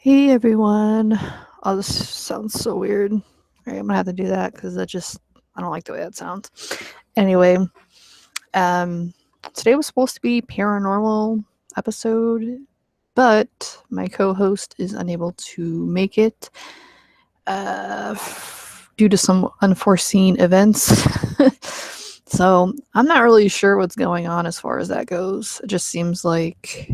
Hey everyone. Oh, this sounds so weird. All right, I'm gonna have to do that because I don't like the way that sounds. Anyway, today was supposed to be PaRiNormal episode, but my co-host is unable to make it due to some unforeseen events. So I'm not really sure what's going on as far as that goes. It just seems like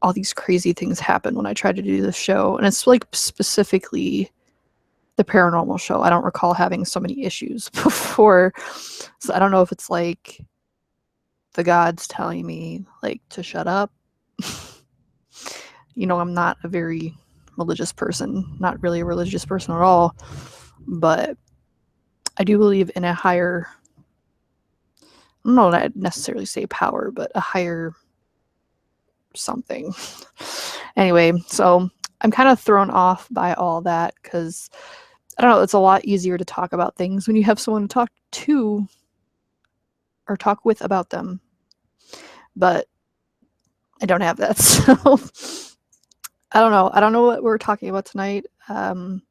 all these crazy things happen when I try to do this show, and it's like specifically the PaRiNormal show. I don't recall having so many issues before, so I don't know if it's like the gods telling me like to shut up. I'm not a very religious person, not really a religious person at all, but I do believe in a higher, I don't know what I'd necessarily say power, but a higher something. Anyway, so I'm kind of thrown off by all that because I don't know, it's a lot easier to talk about things when you have someone to talk to or talk with about them. But I don't have that, so I don't know. I don't know what we're talking about tonight. I'm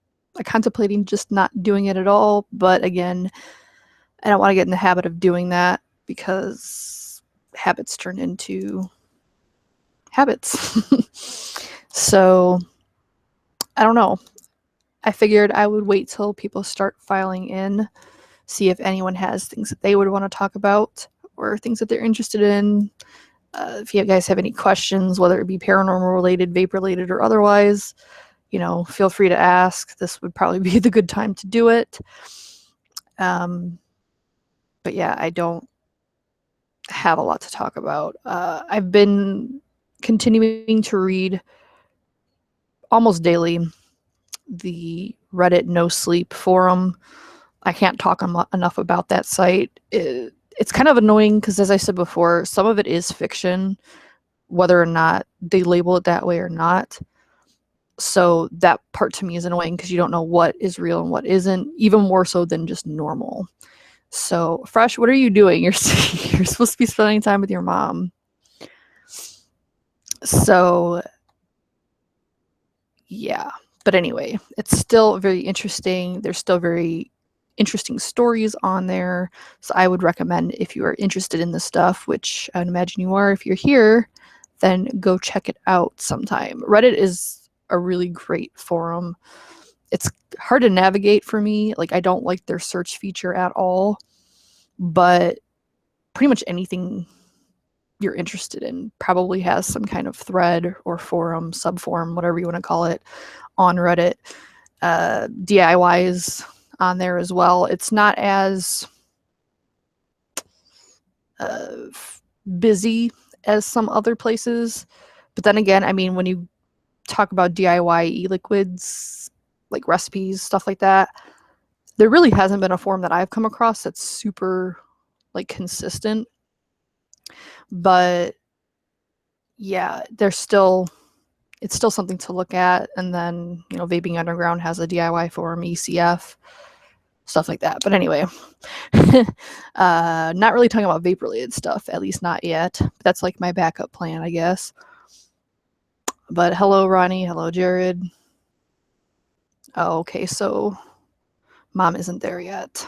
contemplating just not doing it at all, but again, I don't want to get in the habit of doing that because habits turn into habits. So I don't know. I figured I would wait till people start filing in, see if anyone has things that they would want to talk about or things that they're interested in. If you guys have any questions, whether it be PaRiNormal related, vape related, or otherwise, feel free to ask. This would probably be the good time to do it. But yeah, I don't have a lot to talk about. I've been continuing to read almost daily the Reddit No Sleep forum. I can't talk enough about that site. It's kind of annoying because, as I said before, some of it is fiction, whether or not they label it that way or not. So that part to me is annoying because you don't know what is real and what isn't, even more so than just normal. So, Fresh, what are you doing? You're supposed to be spending time with your mom. So, yeah. But anyway, it's still very interesting. There's still very interesting stories on there. So I would recommend, if you are interested in this stuff, which I'd imagine you are if you're here, then go check it out sometime. Reddit is a really great forum. It's hard to navigate for me. Like, I don't like their search feature at all, but pretty much anything you're interested in probably has some kind of thread or forum, subforum, whatever you want to call it, on Reddit. DIY is on there as well. It's not as busy as some other places, but then again, I mean, when you talk about DIY e-liquids, like recipes, stuff like that, there really hasn't been a forum that I've come across that's super like consistent. But yeah, it's still something to look at. And then, Vaping Underground has a DIY forum, ECF, stuff like that. But anyway, not really talking about vape related stuff, at least not yet. But that's like my backup plan, I guess. But hello, Ronnie. Hello, Jared. Oh, okay, so mom isn't there yet.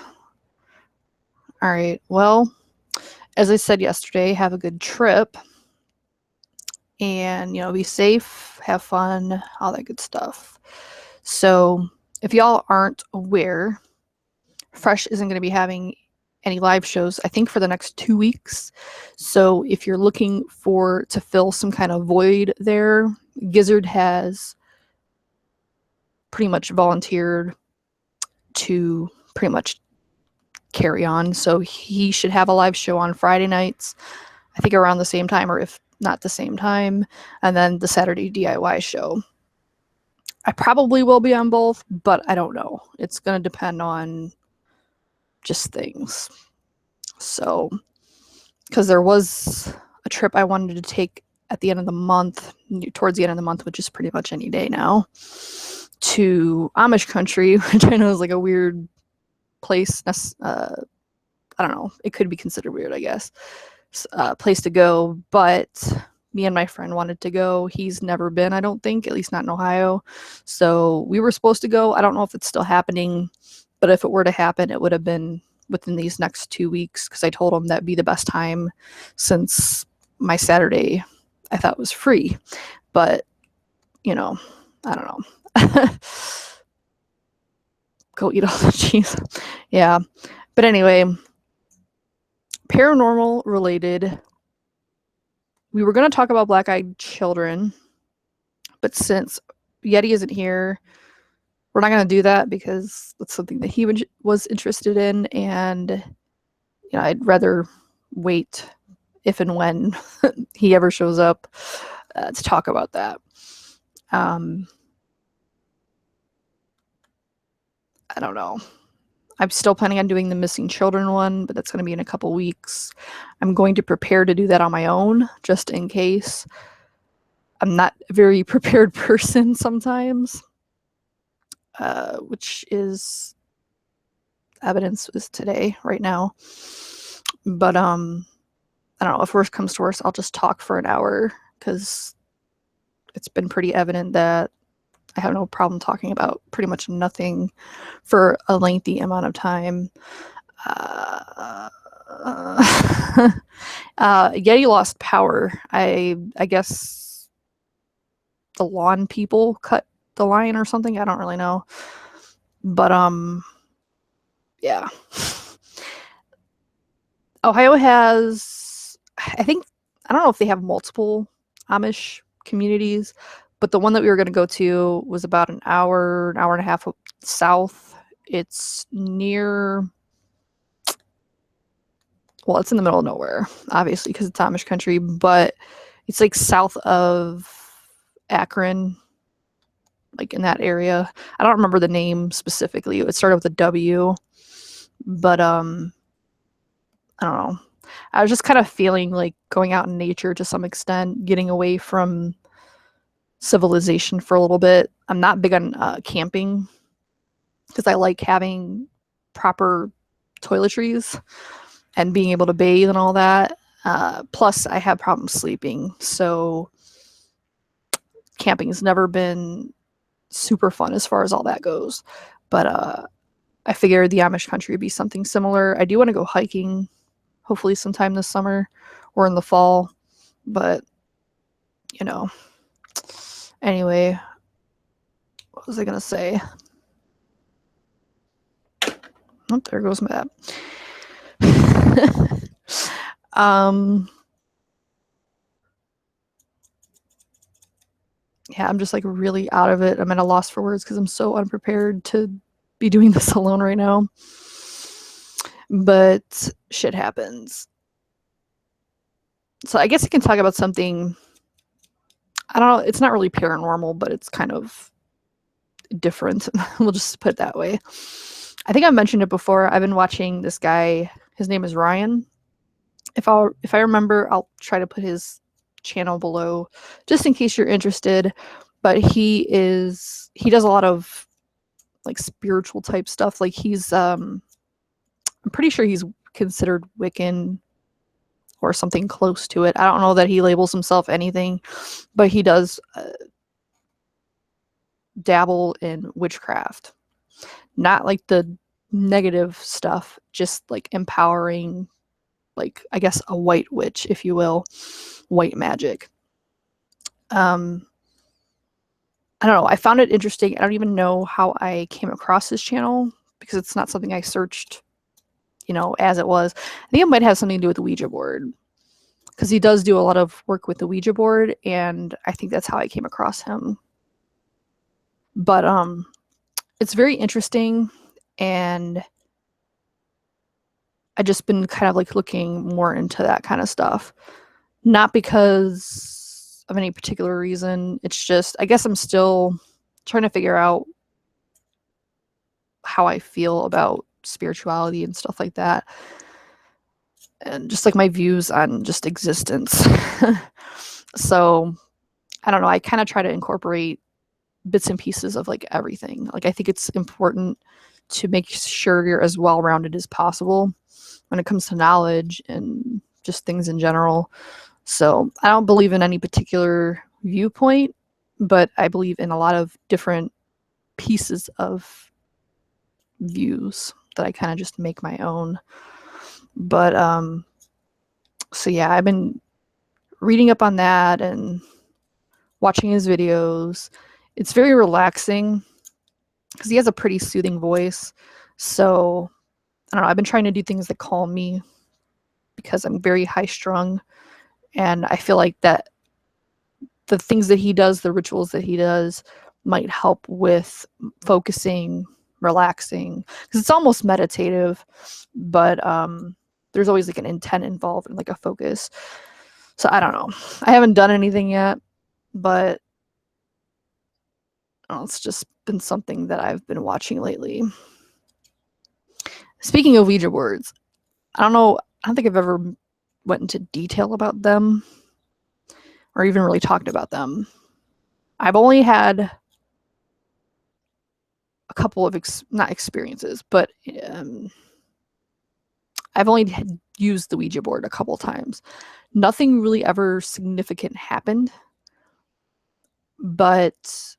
All right, well, as I said yesterday, have a good trip. And, be safe, have fun, all that good stuff. So if y'all aren't aware, Fresh isn't going to be having any live shows, I think, for the next 2 weeks. So if you're looking to fill some kind of void there, Gizzard has pretty much volunteered to pretty much carry on. So he should have a live show on Friday nights, I think around the same time, or if not the same time, and then the Saturday DIY show. I probably will be on both, but I don't know. It's going to depend on just things. So, because there was a trip I wanted to take at the end of the month, towards the end of the month, which is pretty much any day now, to Amish country, which I know is like a weird place. I don't know. It could be considered weird, I guess. Place to go, but me and my friend wanted to go. He's never been, I don't think, at least not in Ohio. So we were supposed to go. I don't know if it's still happening, but if it were to happen, it would have been within these next 2 weeks, because I told him that'd be the best time since my Saturday I thought was free. But, you know, I don't know. Go eat all the cheese. Yeah. But anyway, PaRiNormal related. We were going to talk about black-eyed children, but since Yeti isn't here, we're not going to do that because that's something that he was interested in, and you know, I'd rather wait if and when he ever shows up to talk about that. I don't know. I'm still planning on doing the missing children one, but that's going to be in a couple weeks. I'm going to prepare to do that on my own, just in case. I'm not a very prepared person sometimes, which is evidence is today, right now. But I don't know, if worse comes to worse, I'll just talk for an hour, because it's been pretty evident that I have no problem talking about pretty much nothing for a lengthy amount of time. Yeti lost power. I guess the lawn people cut the line or something. I don't really know. But yeah. Ohio has, I don't know if they have multiple Amish communities, but the one that we were going to go to was about an hour and a half south. It's near, well, it's in the middle of nowhere, obviously, because it's Amish country, but it's like south of Akron, like in that area. I don't remember the name specifically. It started with a W, but I don't know. I was just kind of feeling like going out in nature to some extent, getting away from civilization for a little bit. I'm not big on camping, because I like having proper toiletries and being able to bathe and all that. Plus, I have problems sleeping, so camping has never been super fun as far as all that goes. But I figured the Amish country would be something similar. I do want to go hiking, hopefully sometime this summer or in the fall, but you know. Anyway, what was I gonna say? Oh, there goes my app. Yeah, I'm just like really out of it. I'm at a loss for words because I'm so unprepared to be doing this alone right now. But shit happens. So I guess I can talk about something, I don't know, it's not really PaRiNormal, but it's kind of different. We'll just put it that way. I think I've mentioned it before. I've been watching this guy. His name is Ryan. If I remember, I'll try to put his channel below just in case you're interested. But he does a lot of like spiritual type stuff. Like he's I'm pretty sure he's considered Wiccan or something close to it. I don't know that he labels himself anything, but he does dabble in witchcraft. Not like the negative stuff, just like empowering, like I guess a white witch, if you will, white magic. I don't know. I found it interesting. I don't even know how I came across his channel because it's not something I searched, you know, as it was. I think it might have something to do with the Ouija board because he does do a lot of work with the Ouija board, and I think that's how I came across him. But it's very interesting, and I just been kind of like looking more into that kind of stuff. Not because of any particular reason. It's just, I guess I'm still trying to figure out how I feel about spirituality and stuff like that. And just like my views on just existence. So, I don't know. I kind of try to incorporate bits and pieces of like everything. Like I think it's important to make sure you're as well-rounded as possible when it comes to knowledge and just things in general. So I don't believe in any particular viewpoint, but I believe in a lot of different pieces of views that I kind of just make my own. But so yeah, I've been reading up on that and watching his videos. It's very relaxing because he has a pretty soothing voice. So I don't know, I've been trying to do things that calm me because I'm very high strung, and I feel like that the things that he does, the rituals that he does, might help with focusing, relaxing, because it's almost meditative, but there's always like an intent involved and like a focus. So I don't know. I haven't done anything yet, but it's just been something that I've been watching lately. Speaking of Ouija boards, I don't think I've ever went into detail about them or even really talked about them. I've only had a couple of not experiences, but I've only used the Ouija board a couple times. Nothing really ever significant happened, but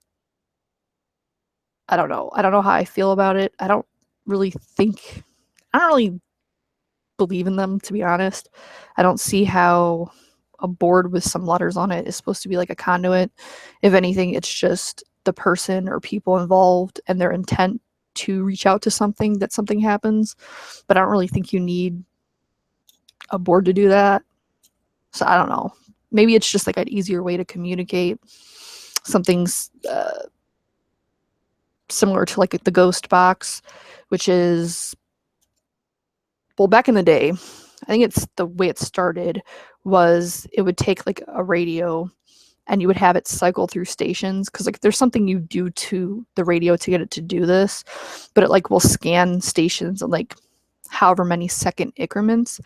I don't know. I don't know how I feel about it. I don't really believe in them, to be honest. I don't see how a board with some letters on it is supposed to be like a conduit. If anything, it's just the person or people involved and their intent to reach out to something that something happens. But I don't really think you need a board to do that. So I don't know. Maybe it's just like an easier way to communicate. Something's similar to like the ghost box, which is, well, back in the day, I think it's the way it started was it would take like a radio and you would have it cycle through stations, because like there's something you do to the radio to get it to do this, but it like will scan stations in like however many second increments,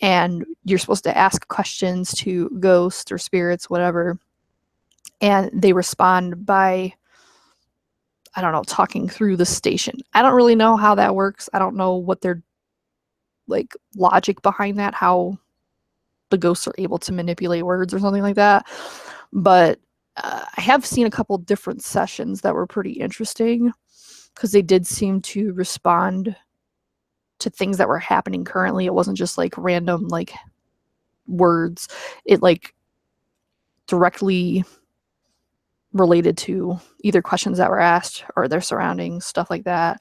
and you're supposed to ask questions to ghosts or spirits, whatever, and they respond by, I don't know, talking through the station. I don't really know how that works. I don't know what their like logic behind that, how the ghosts are able to manipulate words or something like that. But I have seen a couple different sessions that were pretty interesting because they did seem to respond to things that were happening currently. It wasn't just like random like words. It like directly related to either questions that were asked or their surroundings, stuff like that.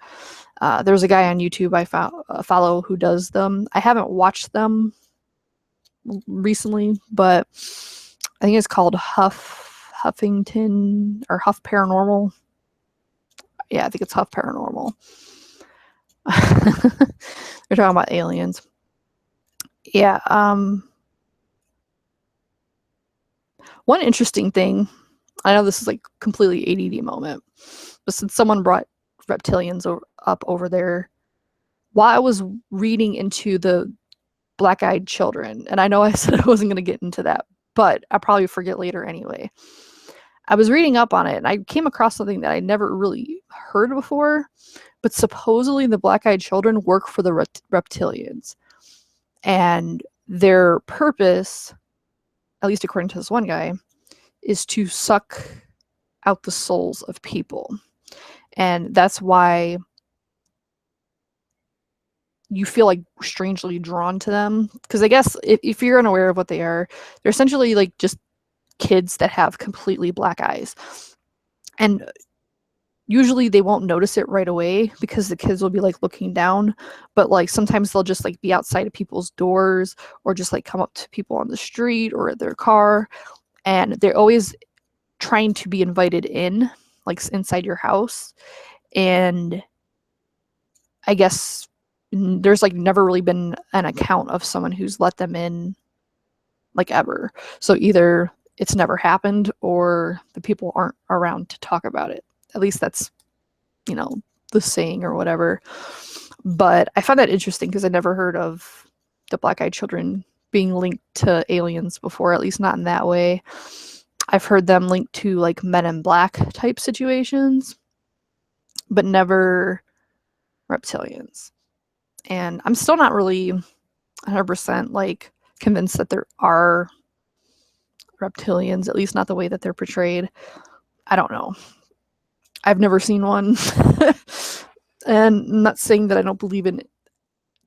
There's a guy on YouTube I follow who does them. I haven't watched them recently, but I think it's called Huffington or Huff PaRiNormal. Yeah, I think it's Huff PaRiNormal. We're talking about aliens. Yeah. One interesting thing, I know this is like completely ADD moment, but since someone brought reptilians up over there, while I was reading into the black-eyed children, and I know I said I wasn't going to get into that, but I'll probably forget later anyway. I was reading up on it, and I came across something that I never really heard before, but supposedly the black-eyed children work for the reptilians, and their purpose, at least according to this one guy, is to suck out the souls of people. And that's why you feel like strangely drawn to them. Because I guess if you're unaware of what they are, they're essentially like just kids that have completely black eyes. And usually they won't notice it right away because the kids will be like looking down, but like sometimes they'll just like be outside of people's doors or just like come up to people on the street or at their car, and they're always trying to be invited in, like inside your house. And I guess there's like never really been an account of someone who's let them in like ever. So either it's never happened or the people aren't around to talk about it. At least that's, you know, the saying or whatever. But I found that interesting because I never heard of the black-eyed children being linked to aliens before, at least not in that way. I've heard them linked to like Men in Black type situations, but never reptilians. And I'm still not really 100% like convinced that there are reptilians, at least not the way that they're portrayed. I don't know. I've never seen one. And I'm not saying that I don't believe in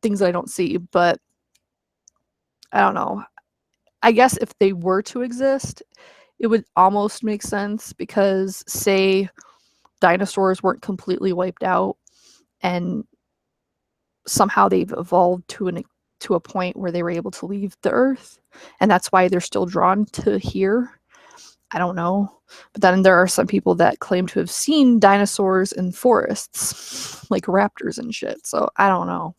things that I don't see, but I don't know. I guess if they were to exist, it would almost make sense because, say, dinosaurs weren't completely wiped out and somehow they've evolved to a point where they were able to leave the earth, and that's why they're still drawn to here. I don't know. But then there are some people that claim to have seen dinosaurs in forests, like raptors and shit. So I don't know.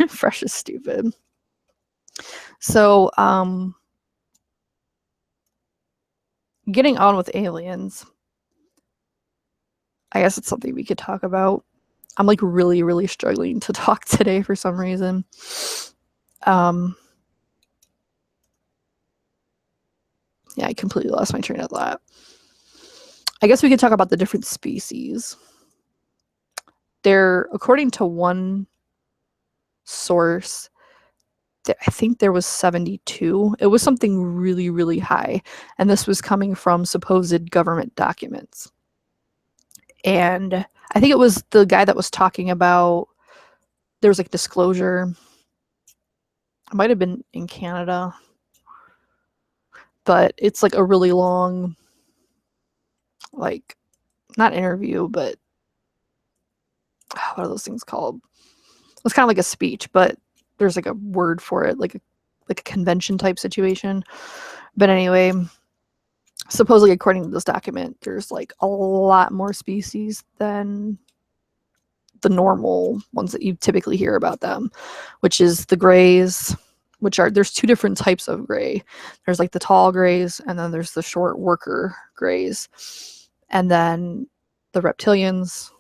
Fresh is stupid. So, getting on with aliens. I guess it's something we could talk about. I'm like really, really struggling to talk today for some reason. Yeah, I completely lost my train of thought. I guess we could talk about the different species. According to one source, I think there was 72. It was something really, really high. And this was coming from supposed government documents. And I think it was the guy that was talking about, there was like disclosure. It might have been in Canada. But it's like a really long, like, not interview, but what are those things called? It's kind of like a speech, but there's like a word for it, like a convention type situation. But anyway, supposedly according to this document, there's like a lot more species than the normal ones that you typically hear about them, which is the grays, there's two different types of gray. There's like the tall grays, and then there's the short worker grays. And then the reptilians,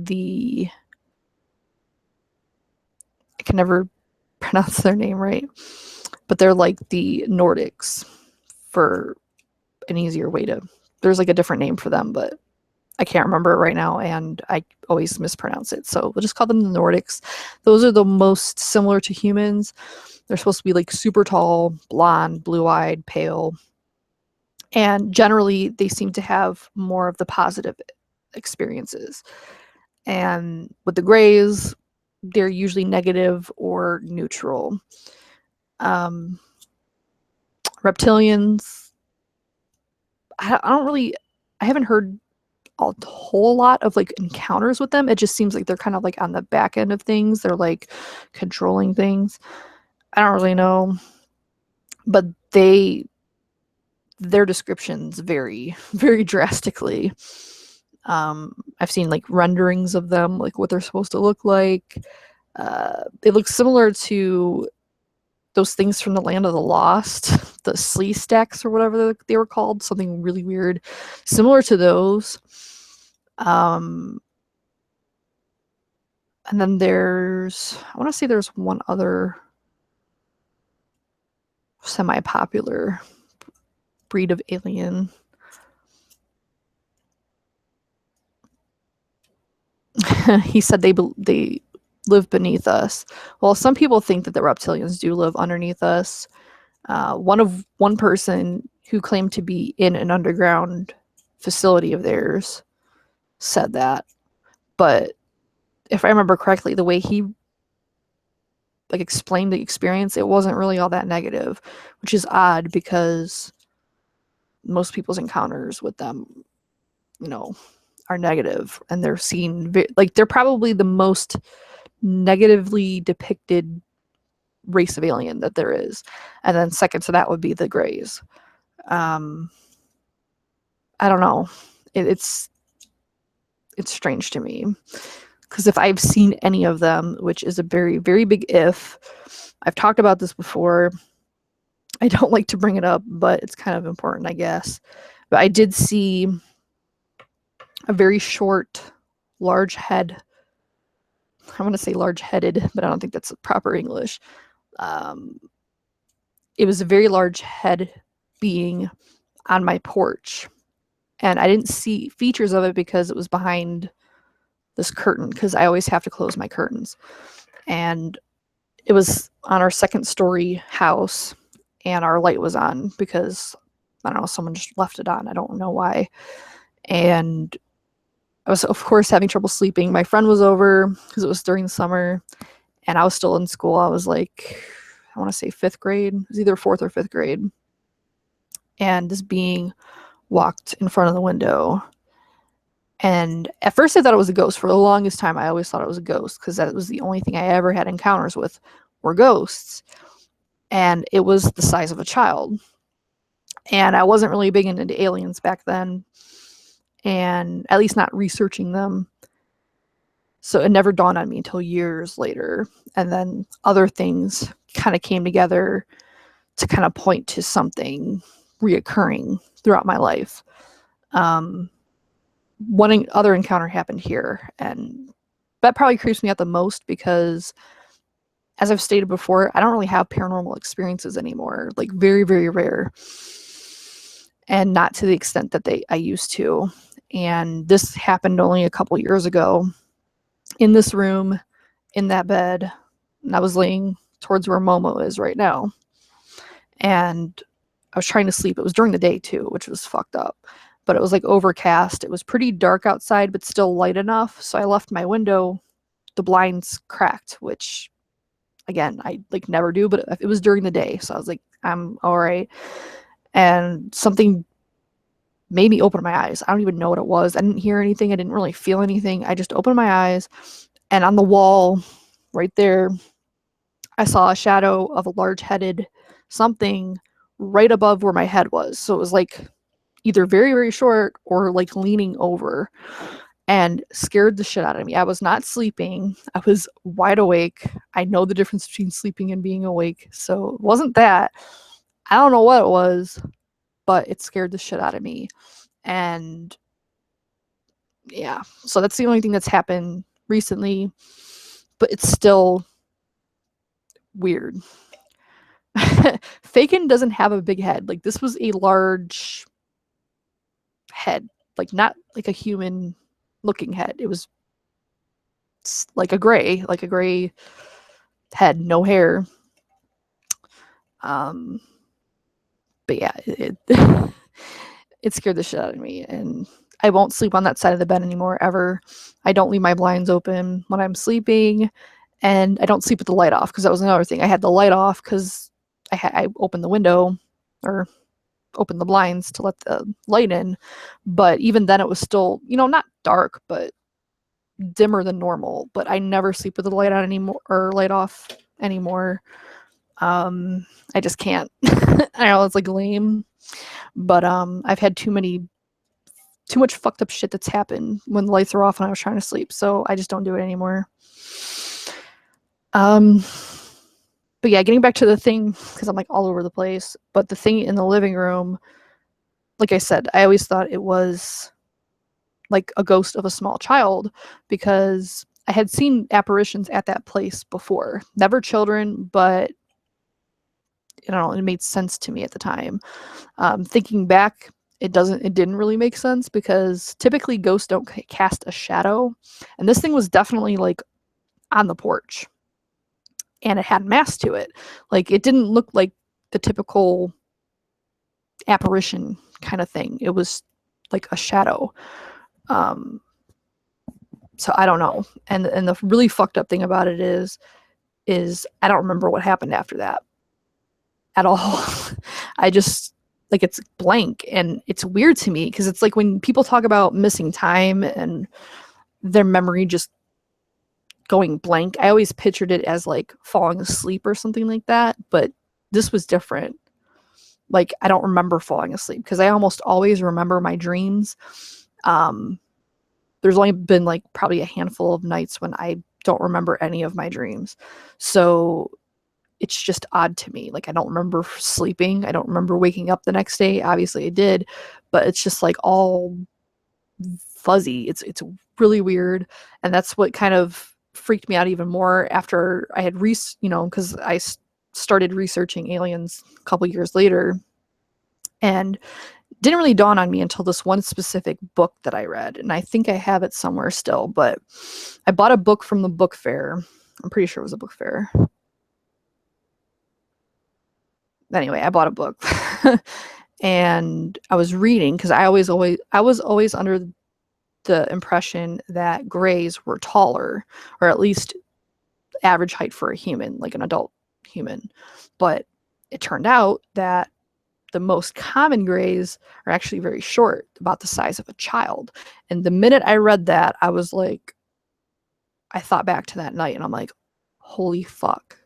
I can never pronounce their name right, but they're like the Nordics, for an easier way to, there's like a different name for them, but I can't remember it right now, and I always mispronounce it. So we'll just call them the Nordics. Those are the most similar to humans. They're supposed to be like super tall, blonde, blue-eyed, pale. And generally, they seem to have more of the positive experiences. And with the grays, they're usually negative or neutral. Reptilians, I haven't heard a whole lot of like encounters with them. It just seems like they're kind of like on the back end of things. They're like controlling things. I don't really know, but their descriptions vary very drastically. I've seen like renderings of them, like what they're supposed to look like. They look similar to those things from the Land of the Lost, the slee stacks or whatever they were called, something really weird, similar to those. And then I want to say there's one other semi-popular breed of alien. He said they live beneath us. Well, some people think that the reptilians do live underneath us. One person who claimed to be in an underground facility of theirs said that. But if I remember correctly, the way he like explained the experience, it wasn't really all that negative, which is odd because most people's encounters with them, are negative, and they're seen like they're probably the most negatively depicted race of alien that there is. And then second to that would be the grays. I don't know. It's strange to me, because if I've seen any of them, which is a very, very big if, I've talked about this before. I don't like to bring it up, but it's kind of important, I guess. But I did see a very short, large head. I want to say large-headed, but I don't think that's proper English. It was a very large head being on my porch, and I didn't see features of it because it was behind this curtain, because I always have to close my curtains. And it was on our second story house, and our light was on because, I don't know, someone just left it on. I don't know why. And I was, of course, having trouble sleeping. My friend was over because it was during the summer, and I was still in school. I was like, I want to say 5th grade. It was either 4th or 5th grade. And this being walked in front of the window. And at first I thought it was a ghost. For the longest time, I always thought it was a ghost because that was the only thing I ever had encounters with were ghosts. And it was the size of a child. And I wasn't really big into aliens back then, and at least not researching them. So it never dawned on me until years later. And then other things kind of came together to kind of point to something reoccurring throughout my life. One other encounter happened here, and that probably creeps me out the most because, as I've stated before, I don't really have paranormal experiences anymore. Like, very, very rare. And not to the extent that I used to. And this happened only a couple years ago in this room, in that bed. And I was laying towards where Momo is right now. And I was trying to sleep. It was during the day too, which was fucked up. But it was like overcast. It was pretty dark outside, but still light enough. So I left my window, the blinds cracked, which, again, I like never do, but it was during the day. So I was like, I'm all right. And something made me open my eyes. I don't even know what it was. I didn't hear anything. I didn't really feel anything. I just opened my eyes, and on the wall right there, I saw a shadow of a large-headed something right above where my head was. So it was like either very, very short or like leaning over, and scared the shit out of me. I was not sleeping. I was wide awake. I know the difference between sleeping and being awake. So it wasn't that. I don't know what it was, but it scared the shit out of me. And yeah, so that's the only thing that's happened recently, but it's still weird. Fakin doesn't have a big head. Like, this was a large head, like not like a human looking head. It was like a gray head, no hair. But yeah, it scared the shit out of me, and I won't sleep on that side of the bed anymore, ever. I don't leave my blinds open when I'm sleeping, and I don't sleep with the light off, because that was another thing. I had the light off because I opened the window, or opened the blinds to let the light in, but even then it was still, not dark, but dimmer than normal. But I never sleep with the light on anymore, or light off anymore. I just can't. I know it's like lame, but I've had too much fucked up shit that's happened when the lights are off and I was trying to sleep, so I just don't do it anymore. But yeah, getting back to the thing, because I'm like all over the place, but the thing in the living room, like I said, I always thought it was like a ghost of a small child, because I had seen apparitions at that place before. Never children, but it made sense to me at the time. Thinking back, it didn't really make sense, because typically ghosts don't cast a shadow, and this thing was definitely like on the porch, and it had mass to it. Like, it didn't look like the typical apparition kind of thing. It was like a shadow. So I don't know. And the really fucked up thing about it is I don't remember what happened after that at all. I just, like, it's blank, and it's weird to me, because it's like when people talk about missing time and their memory just going blank, I always pictured it as like falling asleep or something like that, but this was different. Like, I don't remember falling asleep, because I almost always remember my dreams. There's only been like probably a handful of nights when I don't remember any of my dreams. So it's just odd to me. Like, I don't remember sleeping. I don't remember waking up the next day. Obviously I did, but it's just like all fuzzy. It's really weird. And that's what kind of freaked me out even more after I had because I started researching aliens a couple years later, and didn't really dawn on me until this one specific book that I read, and I think I have it somewhere still, but I bought a book from the book fair. I'm pretty sure it was a book fair. Anyway, I bought a book and I was reading because I was always under the impression that grays were taller, or at least average height for a human, like an adult human. But it turned out that the most common grays are actually very short, about the size of a child. And the minute I read that, I was like, I thought back to that night and I'm like, holy fuck.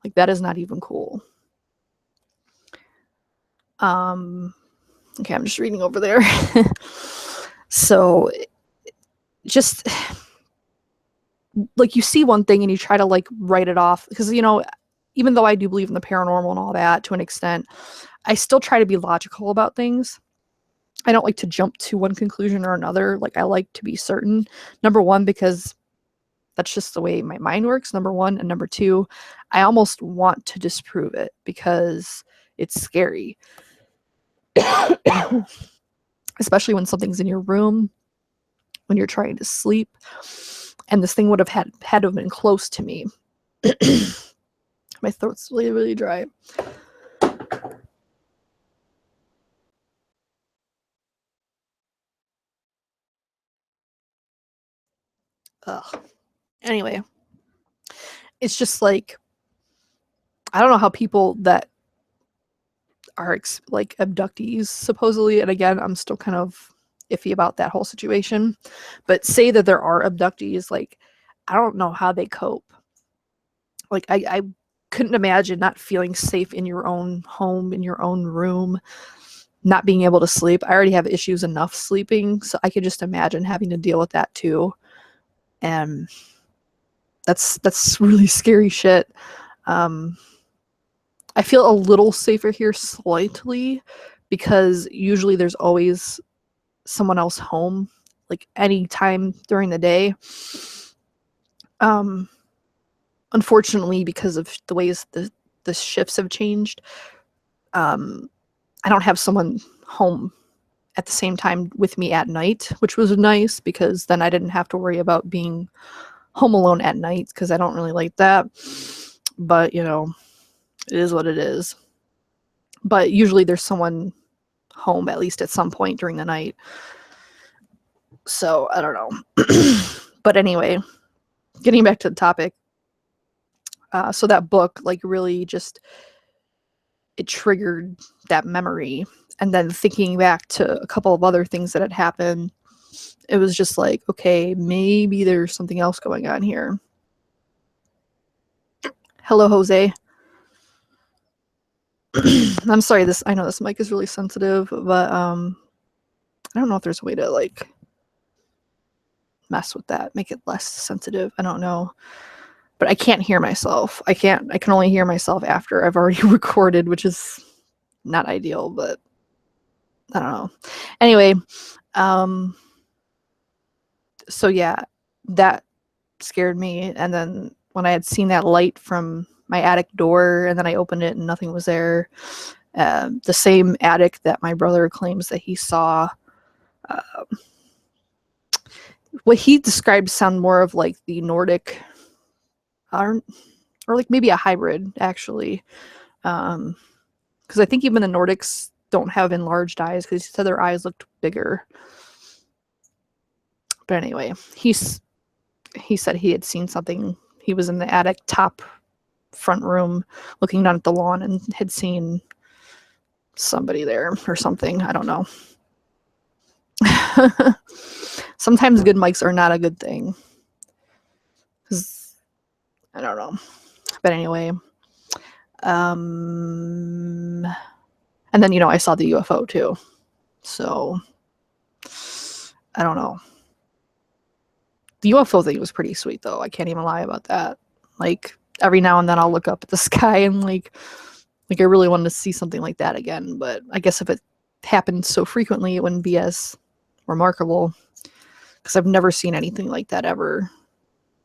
Like, that is not even cool. Okay, I'm just reading over there. So just like, you see one thing and you try to like write it off, because, you know, even though I do believe in the paranormal and all that to an extent, I still try to be logical about things. I don't like to jump to one conclusion or another. Like, I like to be certain. Number one, because that's just the way my mind works, number one. And number two, I almost want to disprove it because it's scary. Especially when something's in your room, when you're trying to sleep. And this thing would have had to have been close to me. My throat's really, really dry. Ugh. Anyway, it's just like, I don't know how people that are like abductees, supposedly, and again, I'm still kind of iffy about that whole situation, but say that there are abductees, like, I don't know how they cope. Like, I couldn't imagine not feeling safe in your own home, in your own room, not being able to sleep. I already have issues enough sleeping, so I could just imagine having to deal with that too. And that's really scary shit. I feel a little safer here slightly, because usually there's always someone else home, like any time during the day. Unfortunately, because of the ways the shifts have changed, I don't have someone home at the same time with me at night, which was nice, because then I didn't have to worry about being home alone at night, because I don't really like that. But, you know, it is what it is. But usually there's someone home at least at some point during the night. So I don't know. But anyway, getting back to the topic. So that book, like, really just, it triggered that memory. And then thinking back to a couple of other things that had happened, it was just like, okay, maybe there's something else going on here. Hello, Jose. I'm sorry, I know this mic is really sensitive, but I don't know if there's a way to like mess with that, make it less sensitive. I don't know. But I can't hear myself. I can only hear myself after I've already recorded, which is not ideal, but I don't know. Anyway, so yeah, that scared me. And then when I had seen that light from my attic door, and then I opened it and nothing was there, the same attic that my brother claims that he saw, what he described sound more of like the Nordic, or like maybe a hybrid, actually. Because I think even the Nordics don't have enlarged eyes, because he said their eyes looked bigger. But anyway, he said he had seen something. He was in the attic top front room looking down at the lawn and had seen somebody there or something. I don't know. Sometimes good mics are not a good thing. I don't know. But anyway. And then, you know, I saw the UFO too. So I don't know. The UFO thing was pretty sweet though. I can't even lie about that. Like, every now and then I'll look up at the sky and like I really wanted to see something like that again. But I guess if it happened so frequently, it wouldn't be as remarkable, because I've never seen anything like that ever.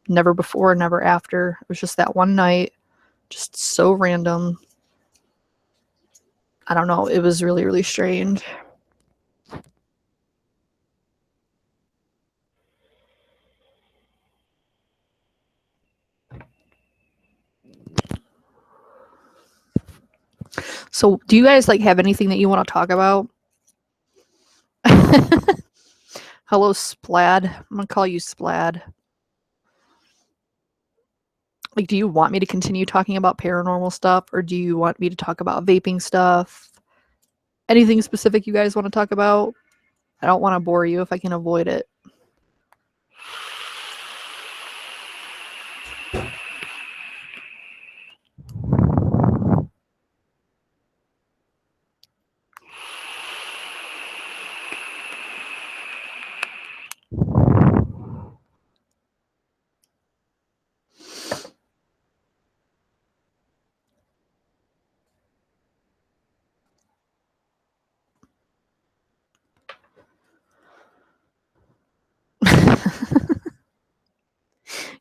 Never before, never after. It was just that one night, just so random. I don't know. It was really, really strange. So do you guys like have anything that you want to talk about? Hello, Splad. I'm gonna call you Splad. Like, do you want me to continue talking about PaRiNormal stuff, or do you want me to talk about vaping stuff? Anything specific you guys want to talk about? I don't want to bore you if I can avoid it.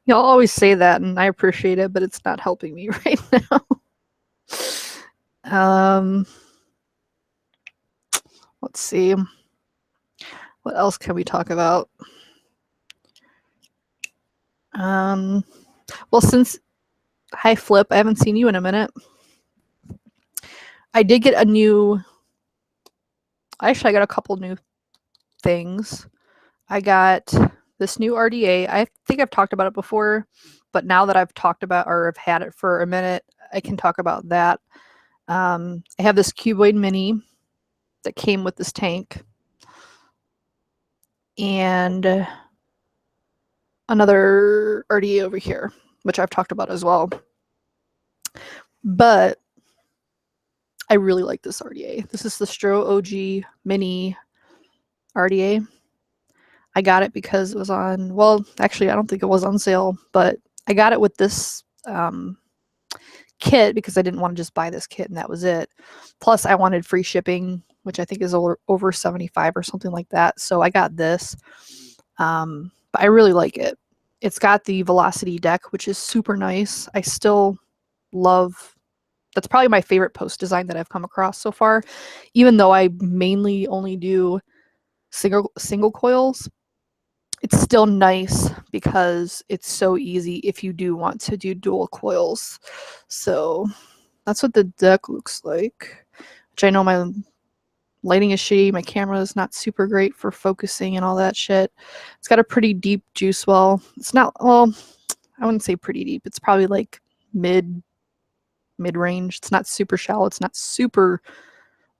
Y'all always say that, and I appreciate it, but it's not helping me right now. Let's see. What else can we talk about? Well, since hi Flip, I haven't seen you in a minute. I did get a new. Actually, I got a couple new things. I got this new RDA. I think I've talked about it before, but now that I've talked about or I've had it for a minute, I can talk about that. I have this cuboid mini that came with this tank, and another RDA over here, which I've talked about as well. But I really like this RDA. This is the Stro OG Mini RDA. I got it because it was on, well, actually, I don't think it was on sale, but I got it with this kit because I didn't want to just buy this kit and that was it. Plus, I wanted free shipping, which I think is over 75 or something like that. So I got this. But I really like it. It's got the velocity deck, which is super nice. I still love, that's probably my favorite post design that I've come across so far, even though I mainly only do single coils. It's still nice because it's so easy if you do want to do dual coils. So that's what the deck looks like, which I know my lighting is shitty. My camera is not super great for focusing and all that shit. It's got a pretty deep juice well. It's not, well, I wouldn't say pretty deep. It's probably like mid-range. It's not super shallow. It's not super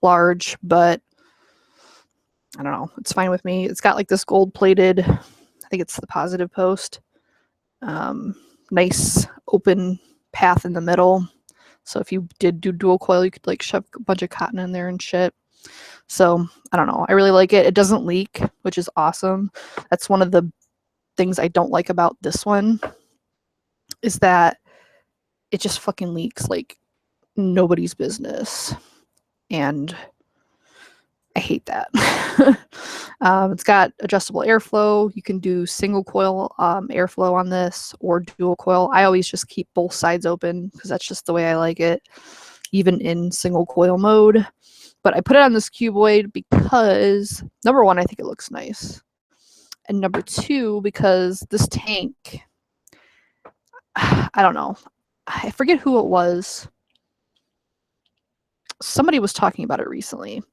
large, but I don't know. It's fine with me. It's got like this gold-plated, I think it's the positive post. Nice open path in the middle. So if you did do dual coil, you could like shove a bunch of cotton in there and shit. So I don't know. I really like it. It doesn't leak, which is awesome. That's one of the things I don't like about this one, is that it just fucking leaks like nobody's business. And I hate that. It's got adjustable airflow. You can do single coil airflow on this or dual coil. I always just keep both sides open because that's just the way I like it, even in single coil mode. But I put it on this cuboid because, number one, I think it looks nice. And number two, because this tank, I don't know. I forget who it was. Somebody was talking about it recently,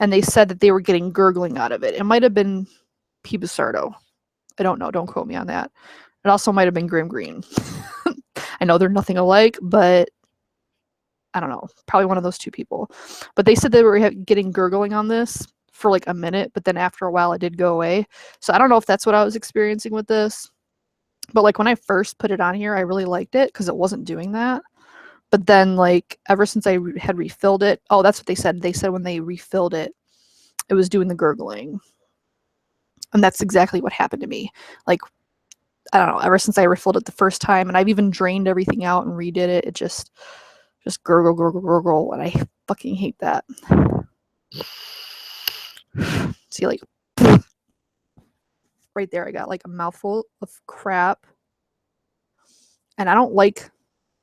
and they said that they were getting gurgling out of it. It might have been P. Basardo. I don't know. Don't quote me on that. It also might have been Grim Green. I know they're nothing alike, but I don't know. Probably one of those two people. But they said they were getting gurgling on this for like a minute, but then after a while it did go away. So I don't know if that's what I was experiencing with this. But like when I first put it on here, I really liked it because it wasn't doing that. But then like ever since I had refilled it, oh, that's what they said. They said when they refilled it, it was doing the gurgling. And that's exactly what happened to me. Like, I don't know, ever since I refilled it the first time, and I've even drained everything out and redid it, it just gurgle, gurgle, gurgle, and I fucking hate that. See, like, right there, I got like a mouthful of crap. And I don't like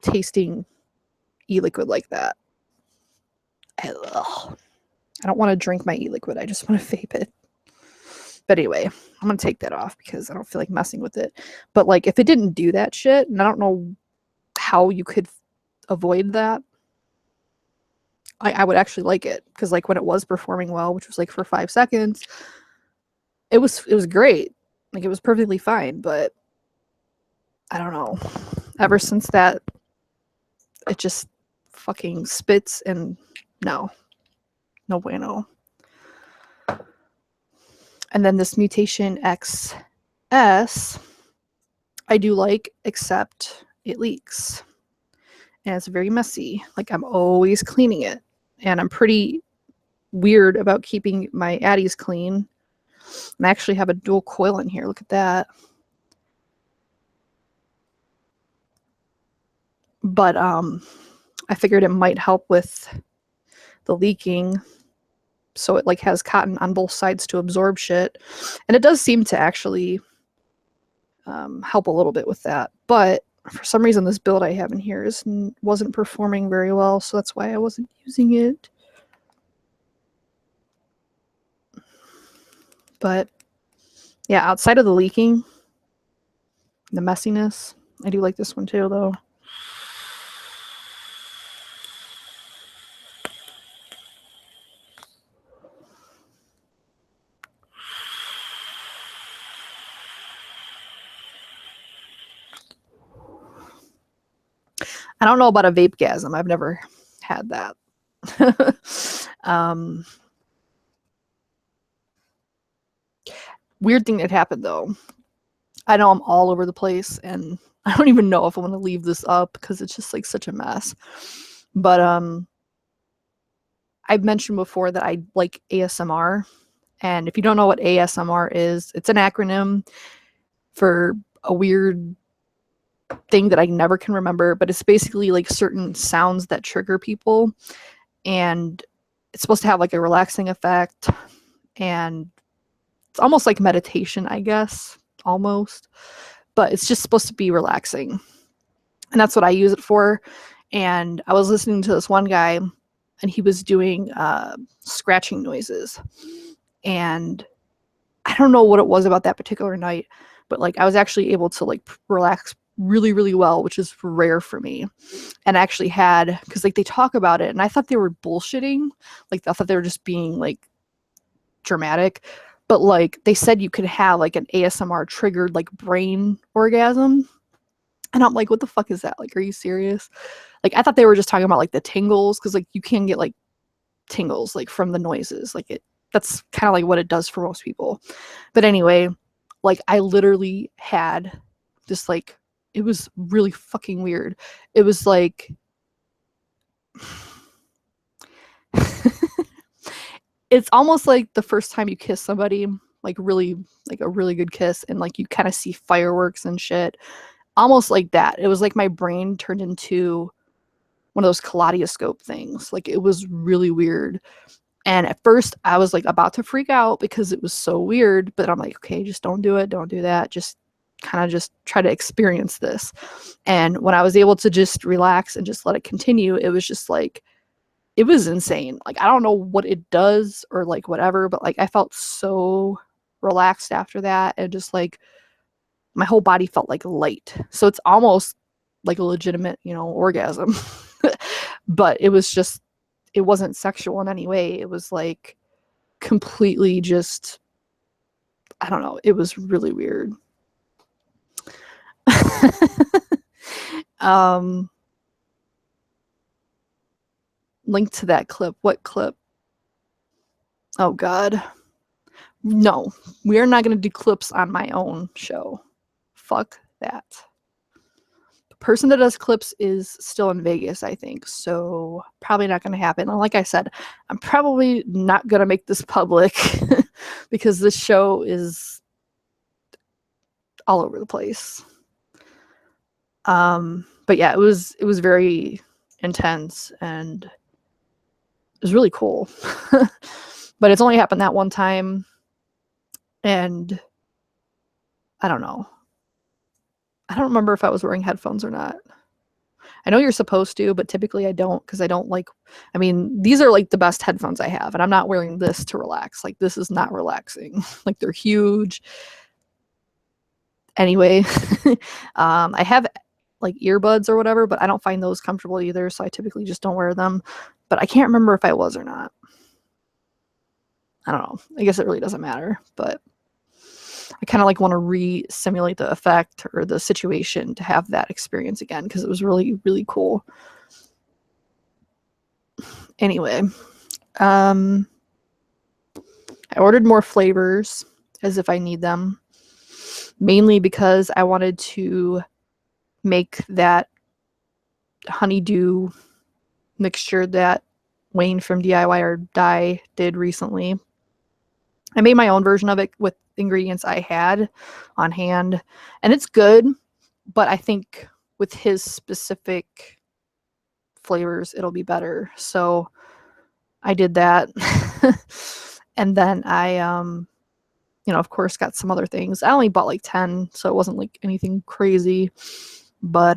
tasting e-liquid like that. I don't want to drink my e-liquid. I just want to vape it. But anyway, I'm going to take that off because I don't feel like messing with it. But like, if it didn't do that shit, and I don't know how you could avoid that, I would actually like it, because like when it was performing well, which was like for 5 seconds, it was great. Like it was perfectly fine, but I don't know. Ever since that, it just fucking spits, and no bueno. And then this Mutation XS, I do like, except it leaks. And it's very messy. Like I'm always cleaning it. And I'm pretty weird about keeping my Addies clean. And I actually have a dual coil in here. Look at that. But I figured it might help with the leaking. So it like has cotton on both sides to absorb shit. And it does seem to actually help a little bit with that. But for some reason, this build I have in here wasn't performing very well. So that's why I wasn't using it. But yeah, outside of the leaking, the messiness, I do like this one too, though. I don't know about a vape-gasm. I've never had that. Weird thing that happened, though. I know I'm all over the place, and I don't even know if I want to leave this up because it's just like such a mess. But I've mentioned before that I like ASMR. And if you don't know what ASMR is, it's an acronym for a weird thing that I never can remember, but it's basically like certain sounds that trigger people, and it's supposed to have like a relaxing effect, and it's almost like meditation, I guess, almost, but it's just supposed to be relaxing, and that's what I use it for. And I was listening to this one guy, and he was doing scratching noises, and I don't know what it was about that particular night, but like I was actually able to like relax really, really well, which is rare for me. And I actually had, because like they talk about it, and I thought they were bullshitting. Like I thought they were just being like dramatic, but like they said you could have like an ASMR triggered like brain orgasm. And I'm like, what the fuck is that? Like, are you serious? Like I thought they were just talking about like the tingles, because like you can get like tingles like from the noises. Like that's kind of like what it does for most people. But anyway, like I literally had this like, it was really fucking weird. It was like it's almost like the first time you kiss somebody, like really, like a really good kiss, and like you kind of see fireworks and shit. Almost like that. It was like my brain turned into one of those kaleidoscope things. Like it was really weird. And at first I was like about to freak out because it was so weird, but I'm like, okay, just don't do it. Don't do that. Just kind of just try to experience this. And when I was able to just relax and just let it continue, it was just like, it was insane. Like, I don't know what it does or like whatever, but like I felt so relaxed after that, and just like my whole body felt like light. So it's almost like a legitimate, you know, orgasm. But it was just, it wasn't sexual in any way. It was like completely just, I don't know. It was really weird. Link to that clip. What clip? Oh God. No, we are not going to do clips on my own show. Fuck that. The person that does clips is still in Vegas, I think, so probably not going to happen. And like I said, I'm probably not going to make this public because this show is all over the place. But yeah, it was very intense, and it was really cool. But it's only happened that one time, and I don't know. I don't remember if I was wearing headphones or not. I know you're supposed to, but typically I don't, because I don't like, I mean, these are like the best headphones I have, and I'm not wearing this to relax. Like, this is not relaxing. Like, they're huge. Anyway, I have like earbuds or whatever, but I don't find those comfortable either, so I typically just don't wear them. but I can't remember if I was or not. I don't know. I guess it really doesn't matter, but I kind of like want to re-simulate the effect or the situation to have that experience again, because it was really, really cool. Anyway, I ordered more flavors as if I need them, mainly because I wanted to make that honeydew mixture that Wayne from DIY or Die did recently. I made my own version of it with ingredients I had on hand, and it's good, but I think with his specific flavors it'll be better. So I did that. And then I of course got some other things. I only bought like 10, so it wasn't like anything crazy, but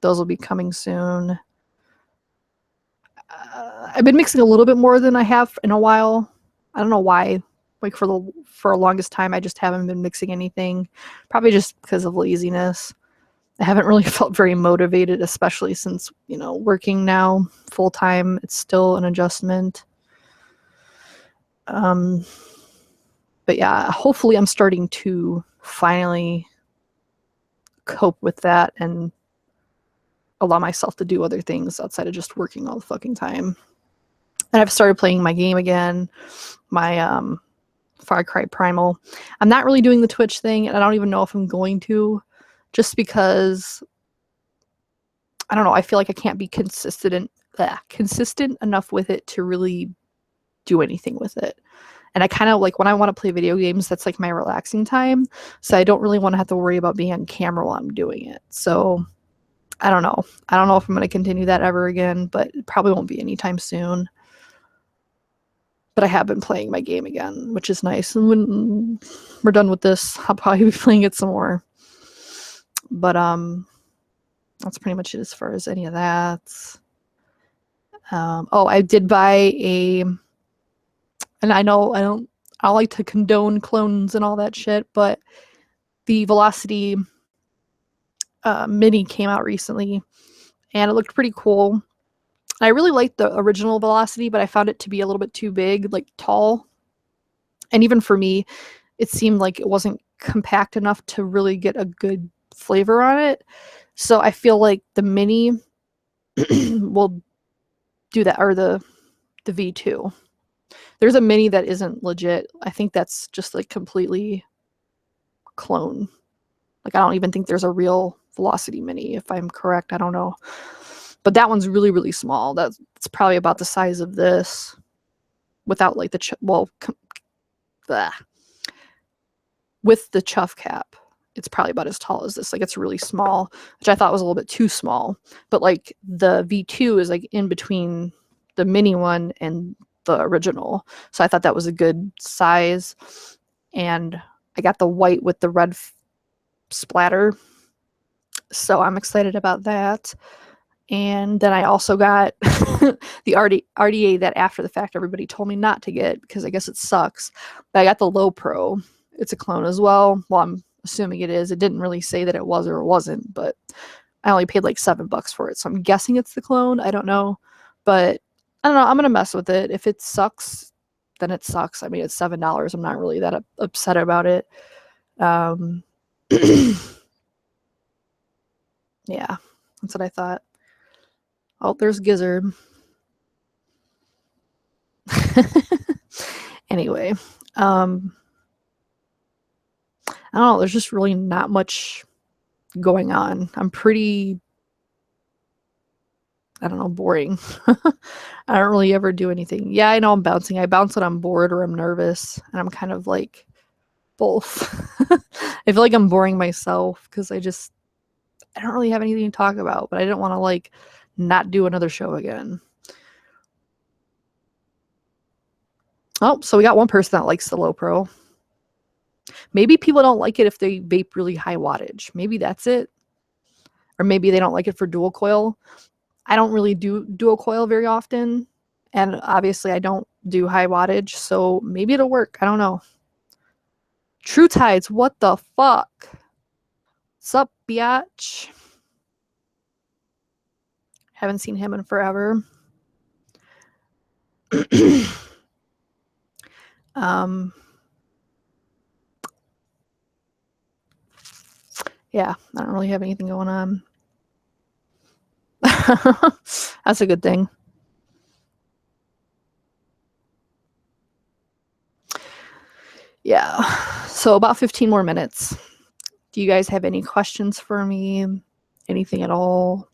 those will be coming soon. I've been mixing a little bit more than I have in a while. I don't know why. Like for the longest time, I just haven't been mixing anything. Probably just because of laziness. I haven't really felt very motivated, especially since, working now full time. It's still an adjustment. But yeah, hopefully I'm starting to finally cope with that and allow myself to do other things outside of just working all the fucking time. And I've started playing my game again, my Far Cry Primal. I'm not really doing the Twitch thing, and I don't even know if I'm going to, just because, I don't know, I feel like I can't be consistent enough with it to really do anything with it. And I kind of like, when I want to play video games, that's like my relaxing time. So I don't really want to have to worry about being on camera while I'm doing it. So I don't know. I don't know if I'm going to continue that ever again, but it probably won't be anytime soon. But I have been playing my game again, which is nice. And when we're done with this, I'll probably be playing it some more. But that's pretty much it as far as any of that. I did buy and I know I like to condone clones and all that shit, but the Velocity Mini came out recently, and it looked pretty cool. I really liked the original Velocity, but I found it to be a little bit too big, like tall. And even for me, it seemed like it wasn't compact enough to really get a good flavor on it. So I feel like the Mini will do that, or the V2. There's a Mini that isn't legit. I think that's just like completely clone. Like I don't even think there's a real Velocity Mini, if I'm correct. I don't know. But that one's really, really small. That's probably about the size of this without like with the chuff cap. It's probably about as tall as this. Like it's really small, which I thought was a little bit too small. But like the V2 is like in between the mini one and the original. So I thought that was a good size. And I got the white with the red splatter. So I'm excited about that. And then I also got the RDA that after the fact everybody told me not to get because I guess it sucks. But I got the Low Pro. It's a clone as well. Well, I'm assuming it is. It didn't really say that it was or it wasn't, but I only paid like $7 for it. So I'm guessing it's the clone. I don't know. But I don't know. I'm going to mess with it. If it sucks, then it sucks. I mean, it's $7. I'm not really that upset about it. Yeah, that's what I thought. Oh, there's Gizzard. Anyway, I don't know. There's just really not much going on. I'm pretty, I don't know, boring. I don't really ever do anything. Yeah, I know I'm bouncing. I bounce when I'm bored or I'm nervous, and I'm kind of like both. I feel like I'm boring myself because I don't really have anything to talk about, but I didn't want to like not do another show again. Oh, so we got one person that likes the Low Pro. Maybe people don't like it if they vape really high wattage. Maybe that's it. Or maybe they don't like it for dual coil. I don't really do dual coil very often. And obviously I don't do high wattage. So maybe it'll work. I don't know. True Tides, what the fuck? Sup, biatch? Haven't seen him in forever. Yeah, I don't really have anything going on. That's a good thing. Yeah, so about 15 more minutes. Do you guys have any questions for me? Anything at all?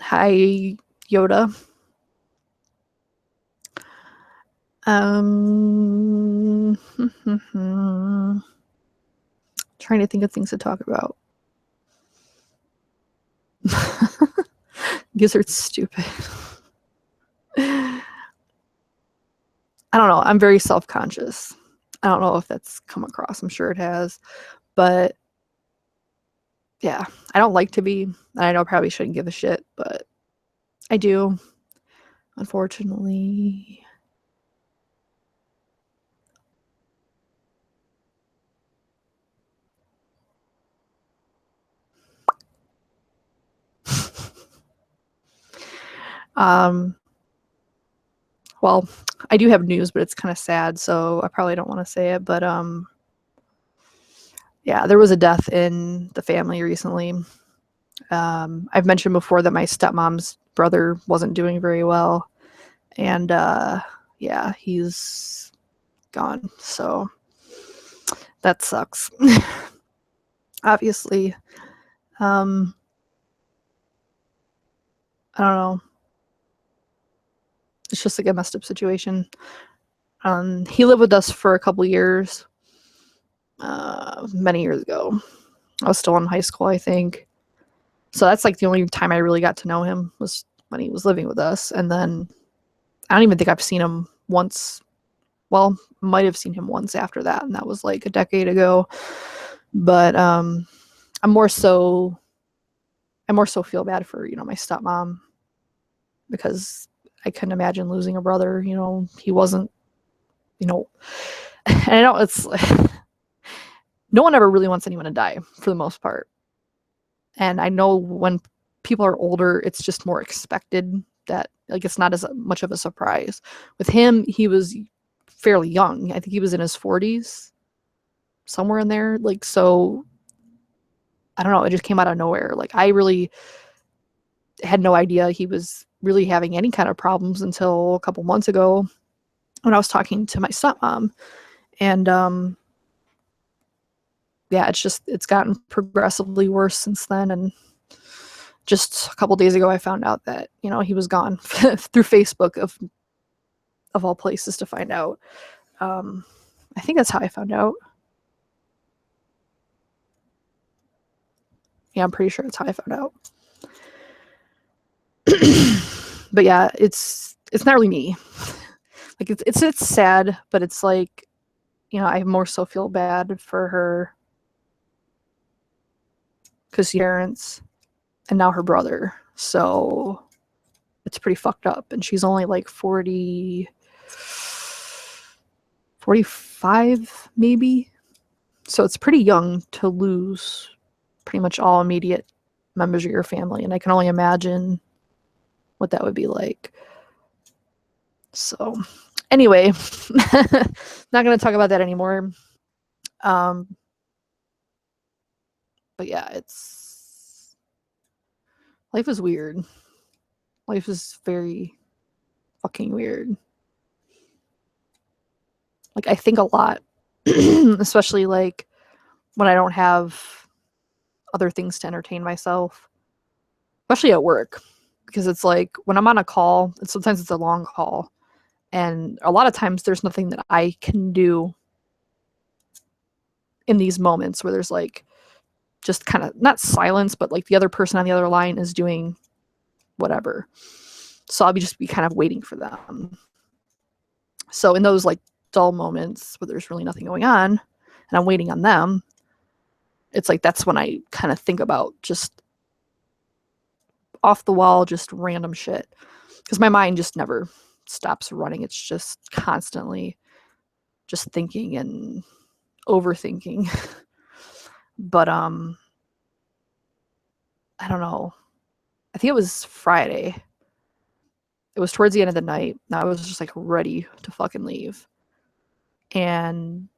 Hi, Yoda. Trying to think of things to talk about. Gizzard's stupid. I don't know. I'm very self-conscious. I don't know if that's come across. I'm sure it has. But yeah, I don't like to be. And I know I probably shouldn't give a shit, but I do, unfortunately. Well, I do have news, but it's kind of sad, so I probably don't want to say it. But yeah, there was a death in the family recently. I've mentioned before that my stepmom's brother wasn't doing very well, and yeah, he's gone. So that sucks. Obviously, I don't know. It's just like a messed up situation. He lived with us for a couple years, many years ago. I was still in high school, I think. So that's like the only time I really got to know him was when he was living with us. And then I don't even think I've seen him once. Well, might have seen him once after that, and that was like a decade ago. But I more so feel bad for, my stepmom, because I couldn't imagine losing a brother. He wasn't, and I know it's no one ever really wants anyone to die for the most part. And I know when people are older, it's just more expected that, like, it's not as much of a surprise. With him, he was fairly young. I think he was in his 40s, somewhere in there. Like, so I don't know, it just came out of nowhere. Like, I really had no idea he was really having any kind of problems until a couple months ago when I was talking to my stepmom. And yeah, it's gotten progressively worse since then. And just a couple days ago, I found out that, he was gone through Facebook, of all places to find out. I think that's how I found out. Yeah, I'm pretty sure that's how I found out. But yeah, it's not really me. Like, it's sad, but it's like, I more so feel bad for her because parents and now her brother. So it's pretty fucked up. And she's only like 40, 45 maybe. So it's pretty young to lose pretty much all immediate members of your family. And I can only imagine what that would be like. So anyway, not going to talk about that anymore. But yeah, life is weird. Life is very fucking weird. Like, I think a lot, especially like when I don't have other things to entertain myself, especially at work, because it's like when I'm on a call, and sometimes it's a long call, and a lot of times there's nothing that I can do in these moments where there's like just kind of not silence, but like the other person on the other line is doing whatever. So I'll just be kind of waiting for them. So in those like dull moments where there's really nothing going on and I'm waiting on them, it's like that's when I kind of think about just off the wall, just random shit. Because my mind just never stops running. It's just constantly just thinking and overthinking. But I don't know. I think it was Friday. It was towards the end of the night. And I was just like ready to fucking leave. And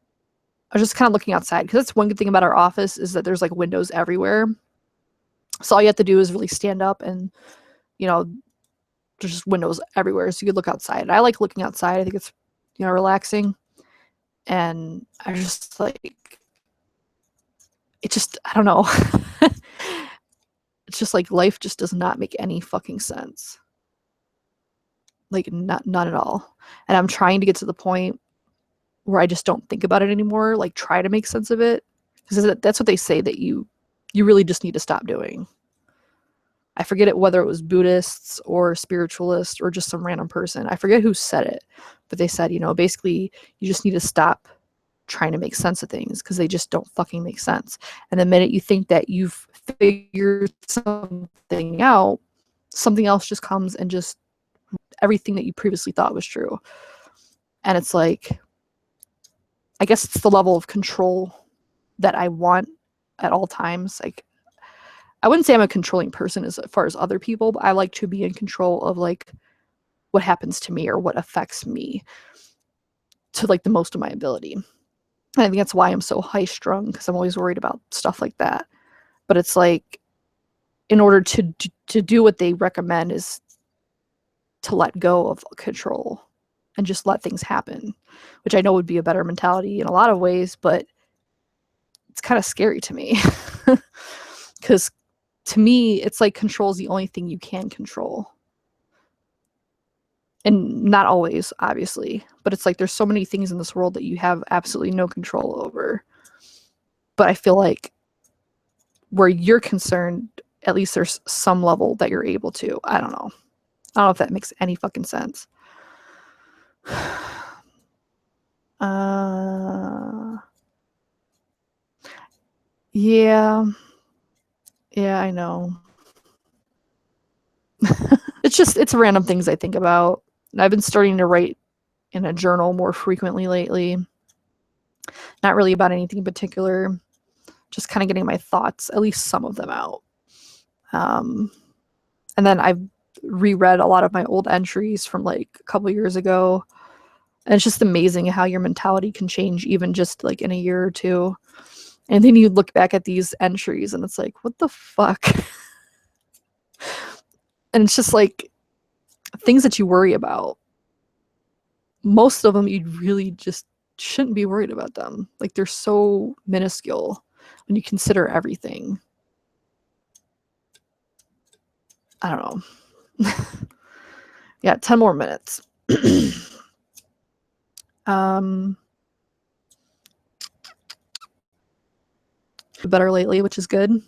I was just kind of looking outside, because that's one good thing about our office is that there's like windows everywhere. So all you have to do is really stand up and, you know, there's just windows everywhere. So you could look outside. And I like looking outside. I think it's, you know, relaxing. And I just like, it just, I don't know. It's just like life just does not make any fucking sense. Like none at all. And I'm trying to get to the point where I just don't think about it anymore, like try to make sense of it. Because that's what they say that you really just need to stop doing. I forget it, whether it was Buddhists or spiritualists or just some random person. I forget who said it, but they said, you know, basically you just need to stop trying to make sense of things because they just don't fucking make sense. And the minute you think that you've figured something out, something else just comes and just everything that you previously thought was true. And it's like, I guess it's the level of control that I want at all times. Like, I wouldn't say I'm a controlling person as far as other people, but I like to be in control of like what happens to me or what affects me to like the most of my ability. And I think that's why I'm so high strung, because I'm always worried about stuff like that. But it's like, in order to do what they recommend is to let go of control and just let things happen, which I know would be a better mentality in a lot of ways, but it's kind of scary to me. Because to me, it's like control is the only thing you can control. And not always, obviously, but it's like there's so many things in this world that you have absolutely no control over. But I feel like where you're concerned, at least there's some level that you're able to. I don't know. I don't know if that makes any fucking sense. Yeah, I know. It's random things I think about. And I've been starting to write in a journal more frequently lately. Not really about anything in particular, just kind of getting my thoughts, at least some of them out. And then I've reread a lot of my old entries from like a couple years ago. And it's just amazing how your mentality can change even just like in a year or two. And then you look back at these entries and it's like, what the fuck? And it's just like things that you worry about. Most of them you really just shouldn't be worried about them. Like they're so minuscule when you consider everything. I don't know. Yeah, 10 more minutes. Better lately, which is good.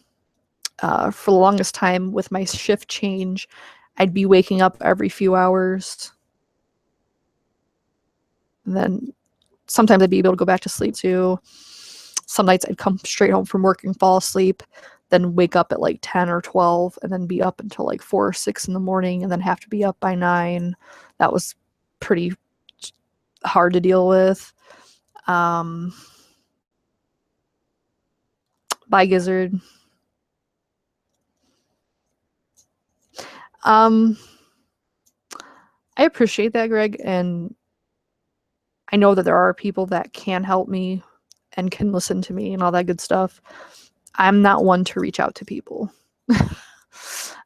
For the longest time with my shift change, I'd be waking up every few hours. And then sometimes I'd be able to go back to sleep too. Some nights I'd come straight home from work and fall asleep, then wake up at like 10 or 12 and then be up until like 4 or 6 in the morning and then have to be up by 9. That was pretty hard to deal with. Bye, Gizzard. I appreciate that, Greg, and I know that there are people that can help me and can listen to me and all that good stuff. I'm not one to reach out to people.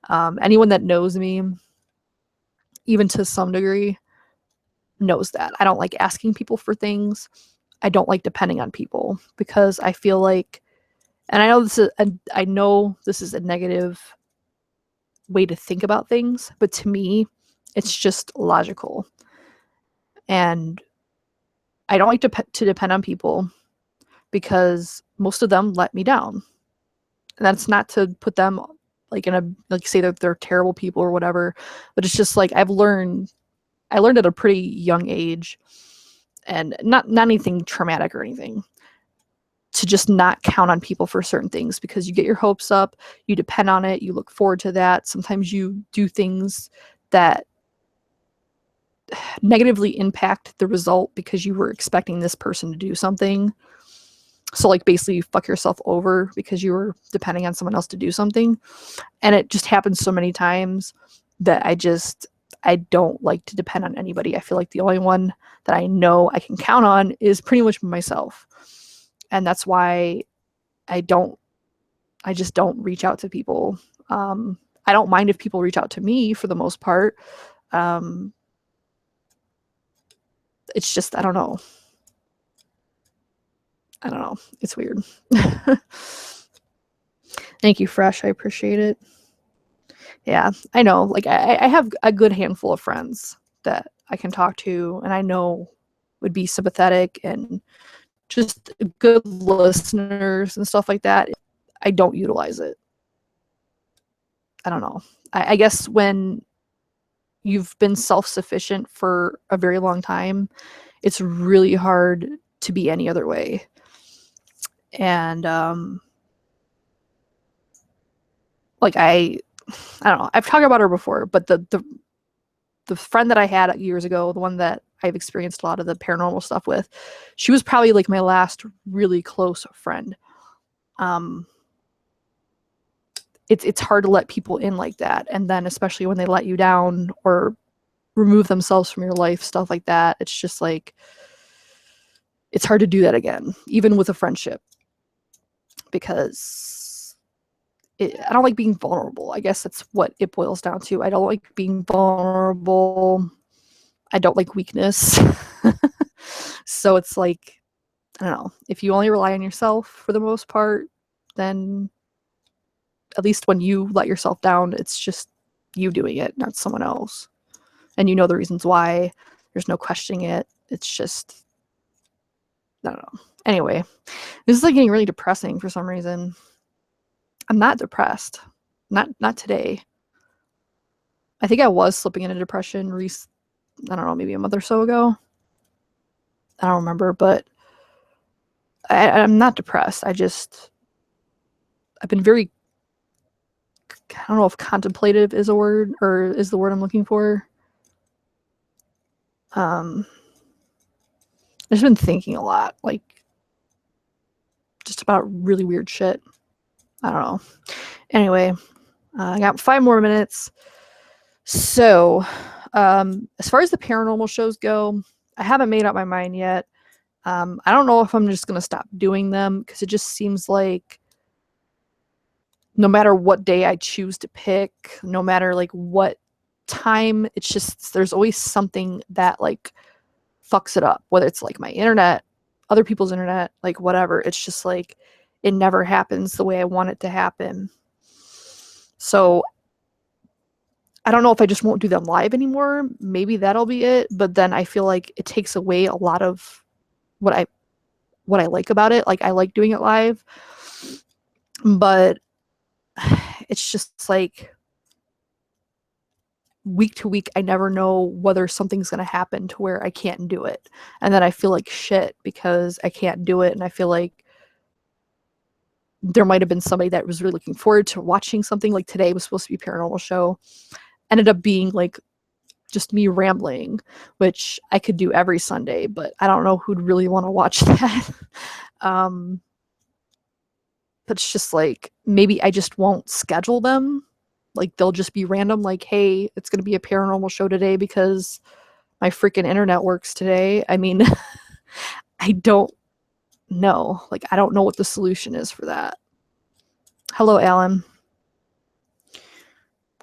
Anyone that knows me, even to some degree, knows that. I don't like asking people for things. I don't like depending on people because I feel like, and I know this is a negative way to think about things, but to me, it's just logical. And I don't like to depend on people because most of them let me down. And that's not to put them like in a, like say that they're terrible people or whatever, but it's just like I learned at a pretty young age, and not anything traumatic or anything, to just not count on people for certain things because you get your hopes up, you depend on it, you look forward to that. Sometimes you do things that negatively impact the result because you were expecting this person to do something. So like basically you fuck yourself over because you were depending on someone else to do something. And it just happens so many times that I don't like to depend on anybody. I feel like the only one that I know I can count on is pretty much myself. And that's why I just don't reach out to people. I don't mind if people reach out to me for the most part. It's just, I don't know. It's weird. Thank you, Fresh. I appreciate it. Yeah, I know. Like, I have a good handful of friends that I can talk to and I know would be sympathetic and just good listeners and stuff like that. I don't utilize it. I don't know. I guess when you've been self-sufficient for a very long time, it's really hard to be any other way. And like I don't know. I've talked about her before, but the friend that I had years ago, the one that I've experienced a lot of the paranormal stuff with, she was probably like my last really close friend. It's hard to let people in like that, and then especially when they let you down or remove themselves from your life, stuff like that. It's just like it's hard to do that again, even with a friendship, because I don't like being vulnerable. I guess that's what it boils down to. I don't like being vulnerable. I don't like weakness. So it's like, I don't know. If you only rely on yourself for the most part, then at least when you let yourself down, it's just you doing it, not someone else. And you know the reasons why. There's no questioning it. It's just, I don't know. Anyway, this is like getting really depressing for some reason. I'm not depressed. Not today. I think I was slipping into depression I don't know, maybe a month or so ago. I don't remember, but I'm not depressed. I've been very, I don't know if contemplative is a word or is the word I'm looking for. I've just been thinking a lot, like just about really weird shit. I don't know. Anyway, I got 5 more minutes. So, as far as the paranormal shows go, I haven't made up my mind yet. I don't know if I'm just going to stop doing them because it just seems like no matter what day I choose to pick, no matter like what time, it's just there's always something that like fucks it up, whether it's like my internet, other people's internet, like whatever. It's just like it never happens the way I want it to happen. So I don't know if I just won't do them live anymore. Maybe that'll be it. But then I feel like it takes away a lot of what I like about it. Like I like doing it live, but it's just like week to week, I never know whether something's going to happen to where I can't do it. And then I feel like shit because I can't do it. And I feel like there might have been somebody that was really looking forward to watching something. Like today was supposed to be a paranormal show. Ended up being like just me rambling, which I could do every Sunday, but I don't know who'd really want to watch that. But it's just like, maybe I just won't schedule them. Like they'll just be random, like, hey, it's going to be a paranormal show today because my freaking internet works today. I mean, I don't know. Like, I don't know what the solution is for that. Hello, Alan.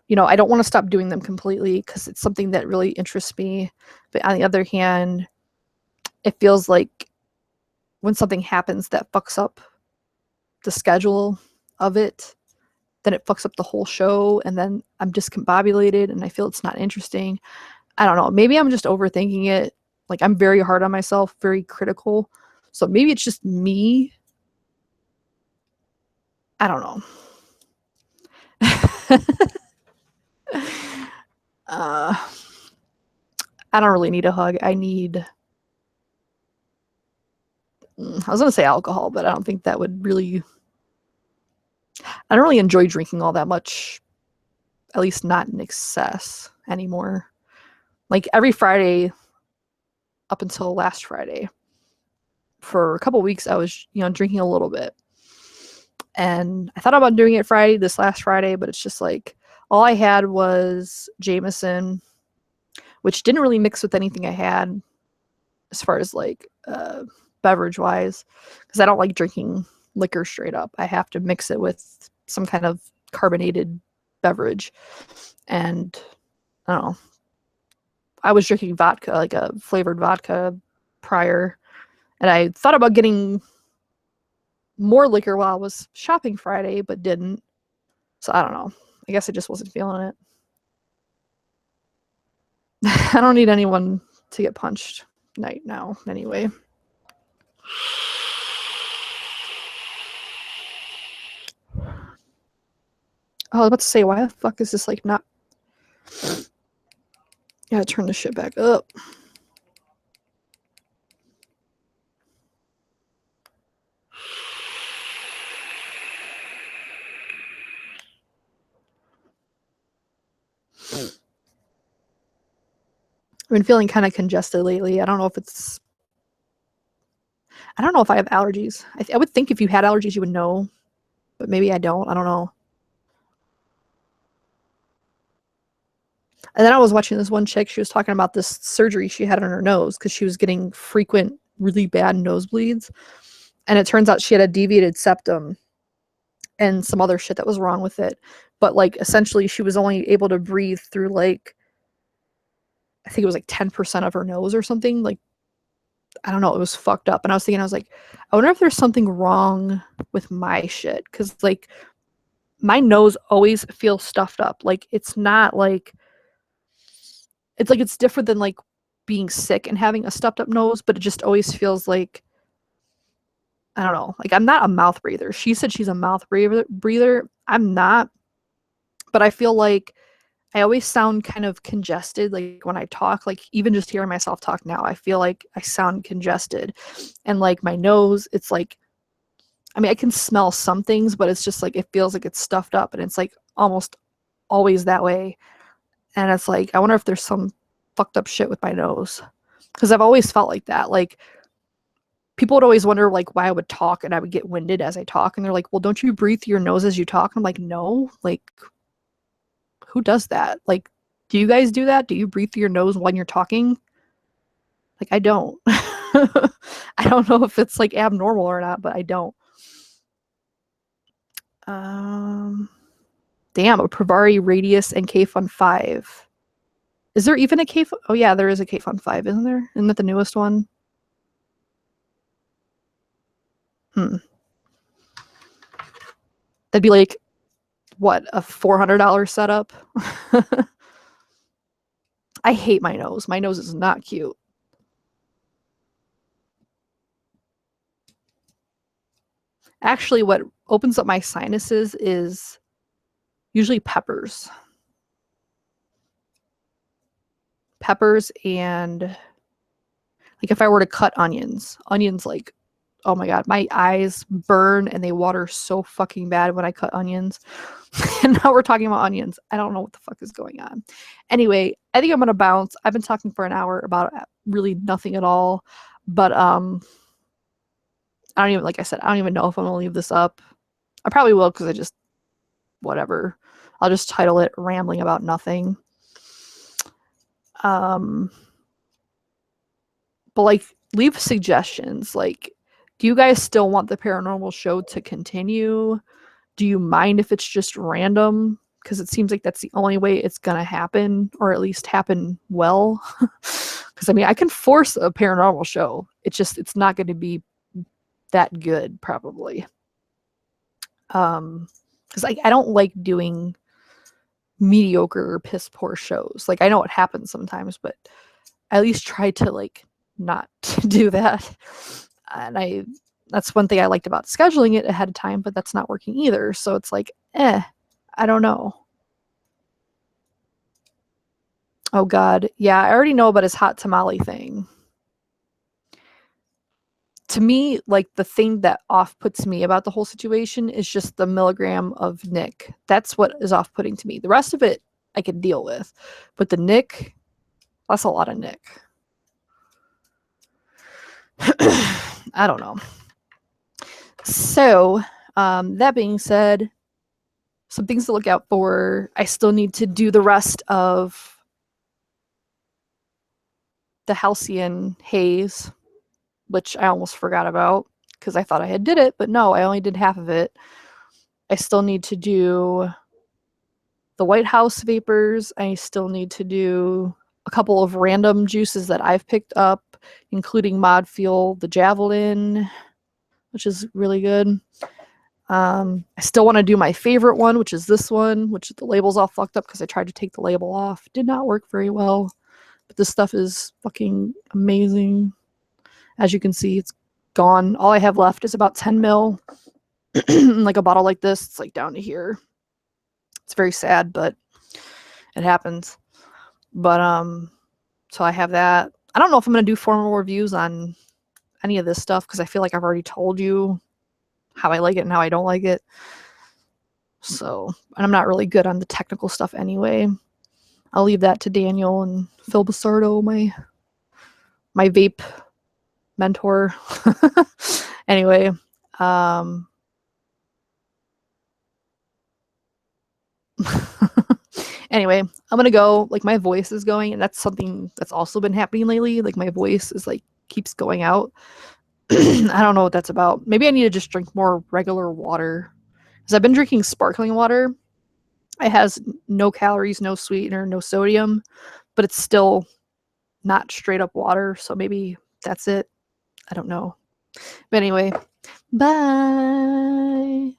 You know, I don't want to stop doing them completely because it's something that really interests me. But on the other hand, it feels like when something happens that fucks up the schedule of it, then it fucks up the whole show, and then I'm discombobulated and I feel it's not interesting. I don't know. Maybe I'm just overthinking it. Like, I'm very hard on myself, very critical. So maybe it's just me. I don't know. I don't really need a hug. I was going to say alcohol, but I don't think that would really... I don't really enjoy drinking all that much, at least not in excess anymore. Like every Friday, up until last Friday, for a couple weeks I was, you know, drinking a little bit. And I thought about doing it this last Friday, but it's just like all I had was Jameson, which didn't really mix with anything I had as far as like beverage wise, because I don't like drinking liquor straight up. I have to mix it with some kind of carbonated beverage. And I don't know, I was drinking vodka, like a flavored vodka prior, and I thought about getting more liquor while I was shopping Friday, but didn't. So I don't know. I guess I just wasn't feeling it. I don't need anyone to get punched right now anyway. I was about to say, why the fuck is this like not... Gotta turn this shit back up. I've been feeling kind of congested lately. I don't know if it's... I don't know if I have allergies. I would think if you had allergies, you would know. But maybe I don't. I don't know. And then I was watching this one chick. She was talking about this surgery she had on her nose because she was getting frequent, really bad nosebleeds. And it turns out she had a deviated septum and some other shit that was wrong with it. But like essentially she was only able to breathe through like, I think it was like 10% of her nose or something. Like, I don't know, it was fucked up. And I was thinking, I was like, I wonder if there's something wrong with my shit. Cause like my nose always feels stuffed up. Like it's not like, it's like, it's different than like being sick and having a stuffed up nose, but it just always feels like, I don't know, like I'm not a mouth breather. She said she's a mouth breather. I'm not, but I feel like I always sound kind of congested, like when I talk, like even just hearing myself talk now, I feel like I sound congested. And like my nose, it's like, I mean, I can smell some things, but it's just like, it feels like it's stuffed up, and it's like almost always that way. And it's like, I wonder if there's some fucked up shit with my nose. Because I've always felt like that. Like, people would always wonder like why I would talk and I would get winded as I talk. And they're like, well, don't you breathe through your nose as you talk? And I'm like, no, like, who does that? Like, do you guys do that? Do you breathe through your nose when you're talking? Like, I don't. I don't know if it's like abnormal or not, but I don't. Damn, a Pravari Radius and K-Fun 5. Is there even a K-Fun? Oh yeah, there is a K-Fun 5, isn't there? Isn't that the newest one? That'd be like, what, a $400 setup? I hate my nose. My nose is not cute. Actually, what opens up my sinuses is usually peppers. Peppers and like if I were to cut onions like, oh my god, my eyes burn and they water so fucking bad when I cut onions. And now we're talking about onions. I don't know what the fuck is going on. Anyway, I think I'm gonna bounce. I've been talking for an hour about really nothing at all. But I don't even, like I said, I don't even know if I'm gonna leave this up. I probably will, because I just, whatever. I'll just title it Rambling About Nothing. But like, leave suggestions. Like, do you guys still want the PaRiNormal show to continue? Do you mind if it's just random? Because it seems like that's the only way it's gonna happen, or at least happen well. Because I mean, I can force a PaRiNormal show. It's not going to be that good, probably. Because I don't like doing mediocre or piss poor shows. Like, I know it happens sometimes, but I at least try to like not do that. And that's one thing I liked about scheduling it ahead of time, but that's not working either. So it's like, I don't know. Oh god, yeah, I already know about his hot tamale thing. To me, like, the thing that off-puts me about the whole situation is just the milligram of Nick. That's what is off-putting to me. The rest of it I can deal with, but the Nick, that's a lot of Nick. I don't know. So, that being said, some things to look out for. I still need to do the rest of the Halcyon haze, which I almost forgot about because I thought I had did it, but no, I only did half of it. I still need to do the White House vapors. I still need to do a couple of random juices that I've picked up, including Mod Fuel, the Javelin, which is really good. I still want to do my favorite one, which is this one, which the label's all fucked up because I tried to take the label off. Did not work very well, but this stuff is fucking amazing. As you can see, it's gone. All I have left is about 10 mil. Like a bottle like this, it's like down to here. It's very sad, but it happens. But so I have that. I don't know if I'm gonna do formal reviews on any of this stuff because I feel like I've already told you how I like it and how I don't like it. So, and I'm not really good on the technical stuff anyway. I'll leave that to Daniel and Phil Basardo, my vape mentor. Anyway, anyway, I'm gonna go. Like, my voice is going, and that's something that's also been happening lately. Like, my voice is like keeps going out. I don't know what that's about. Maybe I need to just drink more regular water. Because I've been drinking sparkling water. It has no calories, no sweetener, no sodium, but it's still not straight up water. So maybe that's it. I don't know. But anyway, bye.